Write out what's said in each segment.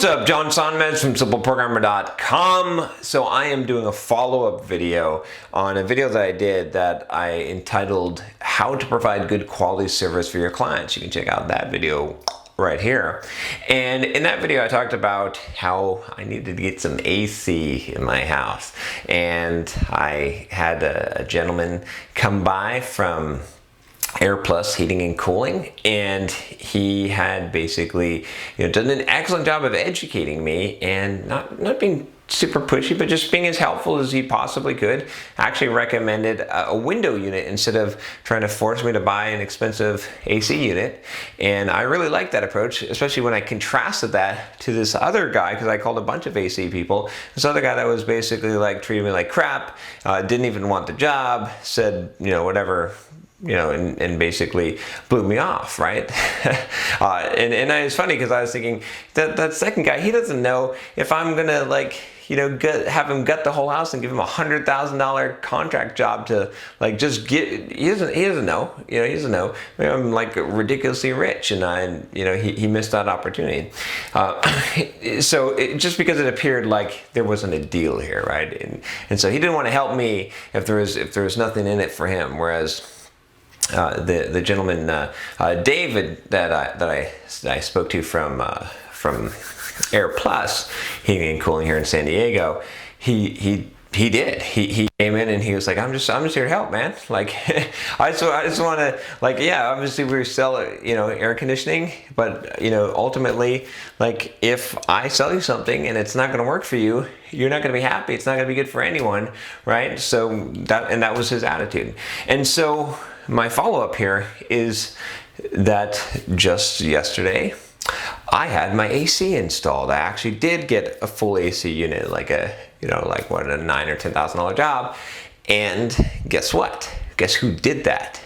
What's up, John Sonmez from SimpleProgrammer.com. So I am doing a follow-up video on a video that I did that I entitled How to Provide Good Quality Service for Your Clients. You can check out that video right here. And in that video I talked about how I needed to get some AC in my house. And I had a gentleman come by from AirPlus Heating and Cooling, and he had basically done an excellent job of educating me and not being super pushy, but just being as helpful as he possibly could. Actually recommended a window unit instead of trying to force me to buy an expensive AC unit. And I really liked that approach, especially when I contrasted that to this other guy, because I called a bunch of AC people. This other guy that was basically like treating me like crap, didn't even want the job, said whatever, and basically blew me off, right? and it's funny because I was thinking that second guy, he doesn't know if I'm gonna have him gut the whole house and give him $100,000 contract job to just get. He doesn't know. He doesn't know. Maybe I'm ridiculously rich, and he missed that opportunity. So just because it appeared like there wasn't a deal here, right? And so he didn't want to help me if there was nothing in it for him, whereas the gentleman David that I spoke to from AirPlus Heating and Cooling here in San Diego, he came in and he was like, I'm just here to help, man. I just want to obviously we sell air conditioning, but ultimately if I sell you something and it's not going to work for you, you're not going to be happy. It's not going to be good for anyone, right? So that was his attitude. And so my follow-up here is that just yesterday I had my AC installed. I actually did get a full AC unit, a $9,000 or $10,000 job. And guess what? Guess who did that?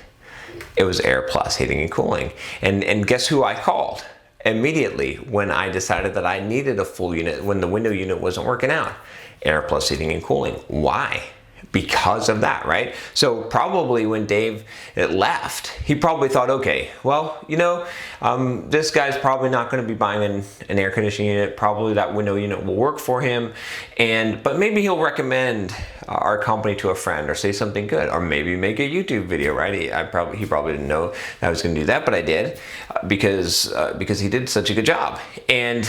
It was AirPlus Heating and Cooling. And guess who I called immediately when I decided that I needed a full unit, when the window unit wasn't working out? AirPlus Heating and Cooling. Why? Because of that, right? So probably when Dave left, he probably thought, okay, well, this guy's probably not going to be buying an air conditioning unit. Probably that window unit will work for him, but maybe he'll recommend our company to a friend or say something good, or maybe make a YouTube video, right? He probably didn't know that I was going to do that, but I did because he did such a good job. And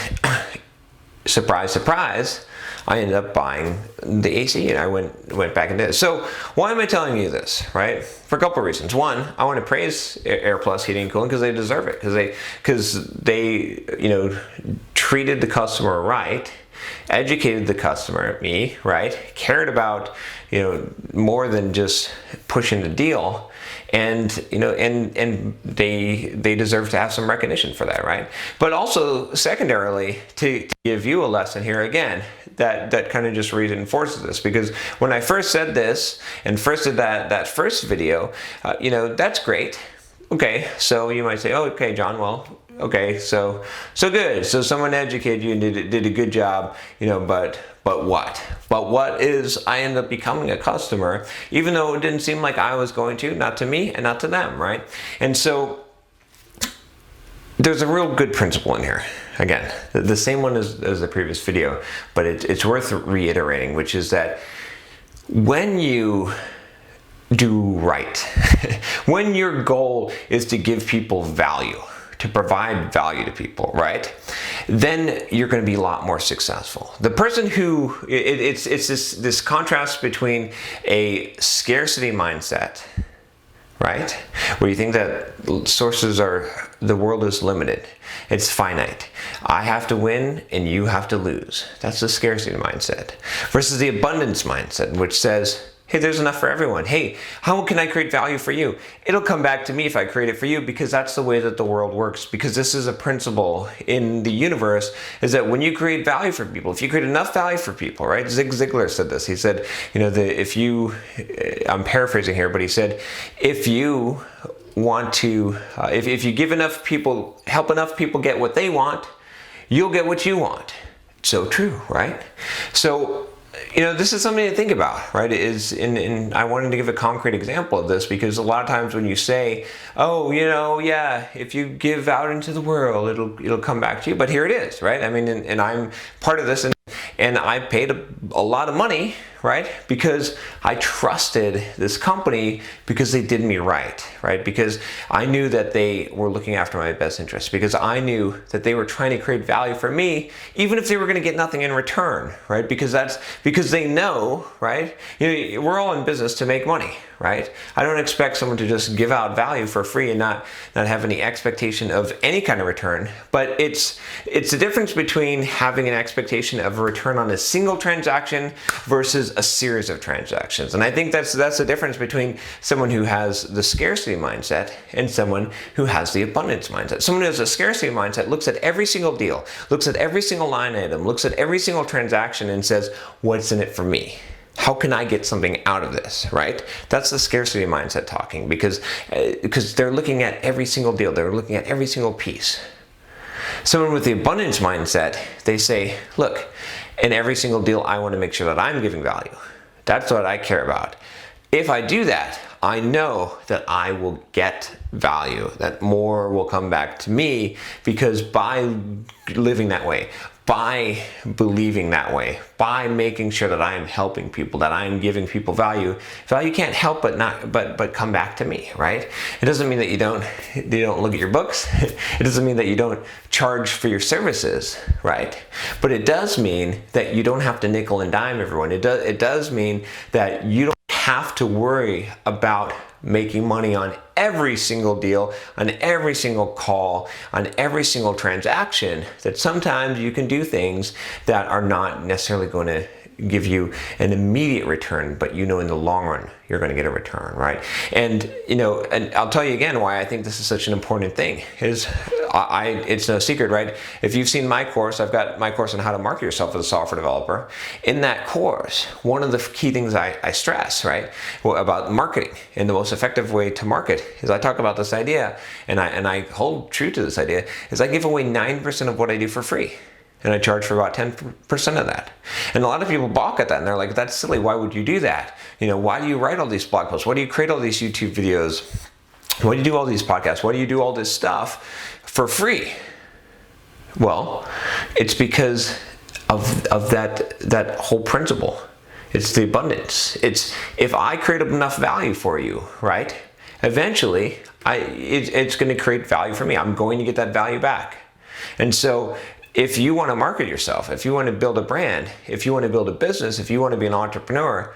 surprise, surprise, I ended up buying the AC and I went back into it. So why am I telling you this, right? For a couple of reasons. One, I want to praise AirPlus Heating and Cooling because they deserve it, because they treated the customer right, educated the customer, me, right? Cared about more than just pushing the deal. And they deserve to have some recognition for that, right? But also secondarily, to give you a lesson here again, that kind of just reinforces this, because when I first said this and first did that first video, that's great. Okay, so you might say, oh, okay, John, well, okay, so good. So someone educated you and did a good job, but what? But what is I ended up becoming a customer, even though it didn't seem like I was going to, not to me and not to them, right? And so there's a real good principle in here. Again, the same one as the previous video, but it's worth reiterating, which is that when you do right, when your goal is to give people value, to provide value to people, right? Then you're going to be a lot more successful. The person who, it's this contrast between a scarcity mindset, right? Where you think that the world is limited. It's finite. I have to win and you have to lose. That's the scarcity mindset. Versus the abundance mindset, which says, hey, there's enough for everyone. Hey, how can I create value for you? It'll come back to me if I create it for you, because that's the way that the world works. Because this is a principle in the universe, is that when you create value for people, if you create enough value for people, right? Zig Ziglar said this. He said, I'm paraphrasing here, but he said, if you want to, if you give enough people, help enough people get what they want, you'll get what you want. So true, right? So this is something to think about, right? And I wanted to give a concrete example of this because a lot of times when you say, oh, yeah, if you give out into the world, it'll come back to you. But here it is, right? I mean, and I'm part of this, and I paid a lot of money, right? Because I trusted this company because they did me right? Because I knew that they were looking after my best interests, because I knew that they were trying to create value for me, even if they were going to get nothing in return, right? Because they know, right? We're all in business to make money, right? I don't expect someone to just give out value for free and not have any expectation of any kind of return. But it's the difference between having an expectation of a return on a single transaction versus a series of transactions. And I think that's the difference between someone who has the scarcity mindset and someone who has the abundance mindset. Someone who has a scarcity mindset looks at every single deal, looks at every single line item, looks at every single transaction and says, what's in it for me? How can I get something out of this, right? That's the scarcity mindset talking, because they're looking at every single deal. They're looking at every single piece. Someone with the abundance mindset, they say, look, in every single deal, I want to make sure that I'm giving value. That's what I care about. If I do that, I know that I will get value, that more will come back to me, because by living that way, by believing that way, by making sure that I am helping people, that I am giving people value can't help but come back to me, right? It doesn't mean that you don't look at your books. It doesn't mean that you don't charge for your services, right? But it does mean that you don't have to nickel and dime everyone. It does mean that you don't have to worry about making money on every single deal, on every single call, on every single transaction. That sometimes you can do things that are not necessarily going to give you an immediate return, but in the long run you're going to get a return, right? And and I'll tell you again why I think this is such an important thing is it's no secret, right? If you've seen my course, I've got my course on how to market yourself as a software developer. In that course, one of the key things I stress, right, about marketing and the most effective way to market is I talk about this idea, and I hold true to this idea, is I give away 9% of what I do for free. And I charge for about 10% of that. And a lot of people balk at that, and they're like, that's silly, why would you do that? Why do you write all these blog posts? Why do you create all these YouTube videos? Why do you do all these podcasts? Why do you do all this stuff for free? Well, it's because of that whole principle. It's the abundance. It's if I create enough value for you, right? Eventually, it's going to create value for me. I'm going to get that value back. And so if you want to market yourself, if you want to build a brand, if you want to build a business, if you want to be an entrepreneur,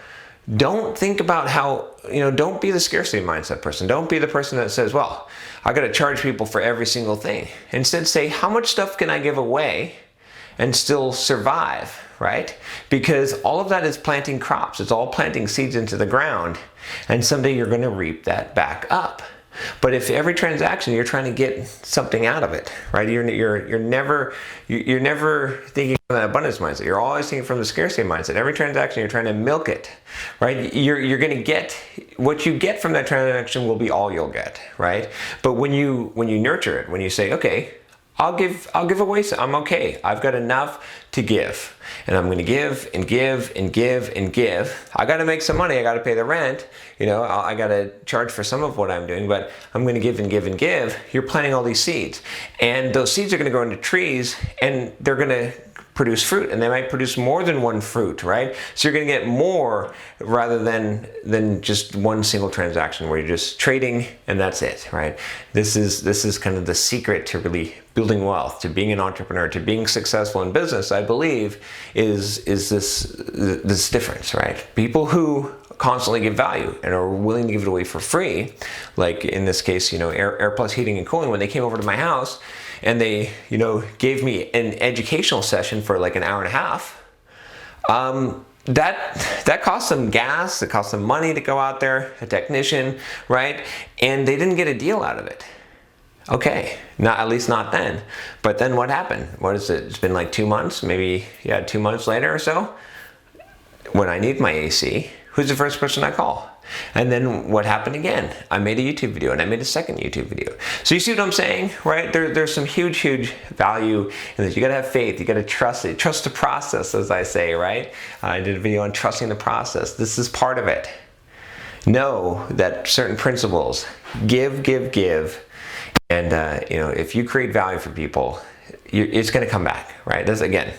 don't think about how, don't be the scarcity mindset person. Don't be the person that says, well, I got to charge people for every single thing. Instead, say, how much stuff can I give away and still survive, right? Because all of that is planting crops. It's all planting seeds into the ground. And someday you're going to reap that back up. But if every transaction you're trying to get something out of it, right? You're never thinking from that abundance mindset. You're always thinking from the scarcity mindset. Every transaction you're trying to milk it, right? You're going to get what you get from that transaction will be all you'll get, right? But when you nurture it, when you say, okay, I'll give away some. I'm okay. I've got enough to give, and I'm going to give and give and give and give. I got to make some money. I got to pay the rent. I got to charge for some of what I'm doing, but I'm going to give and give and give. You're planting all these seeds, and those seeds are going to grow into trees, and they're going to produce fruit, and they might produce more than one fruit, right? So you're going to get more rather than just one single transaction where you're just trading and that's it, right? This is kind of the secret to really building wealth, to being an entrepreneur, to being successful in business. I believe is this difference, right? People who constantly give value and are willing to give it away for free, like in this case, Air Plus Heating and Cooling, when they came over to my house and they, gave me an educational session for like an hour and a half, that cost them gas, it cost them money to go out there, a technician, right? And they didn't get a deal out of it. Okay, at least not then. But then what happened? What is it? It's been like 2 months, maybe 2 months later or so. When I need my AC, who's the first person I call? And then what happened again? I made a YouTube video and I made a second YouTube video. So you see what I'm saying, right? There's some huge value in this. You gotta have faith, you gotta trust it. Trust the process, as I say, right? I did a video on trusting the process. This is part of it. Know that certain principles, give, and if you create value for people, it's going to come back, right? That's, again,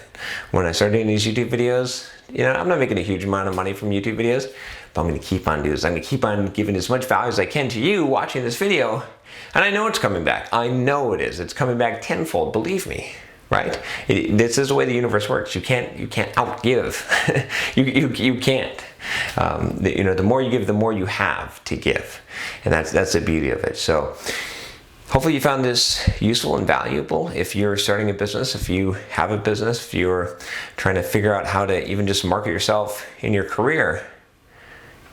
when I started doing these YouTube videos, I'm not making a huge amount of money from YouTube videos, but I'm going to keep on doing this. I'm going to keep on giving as much value as I can to you watching this video, and I know it's coming back. I know it is. It's coming back tenfold, believe me. Right? This is the way the universe works. You can't outgive. you can't. The more you give, the more you have to give, and that's the beauty of it. So hopefully you found this useful and valuable. If you're starting a business, if you have a business, if you're trying to figure out how to even just market yourself in your career,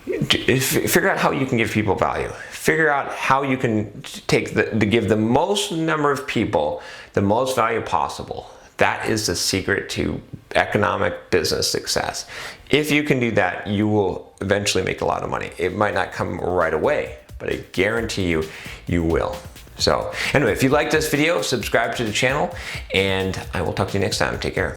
figure out how you can give people value. Figure out how you can give the most number of people the most value possible. That is the secret to economic business success. If you can do that, you will eventually make a lot of money. It might not come right away, but I guarantee you, you will. So anyway, if you like this video, subscribe to the channel, and I will talk to you next time. Take care.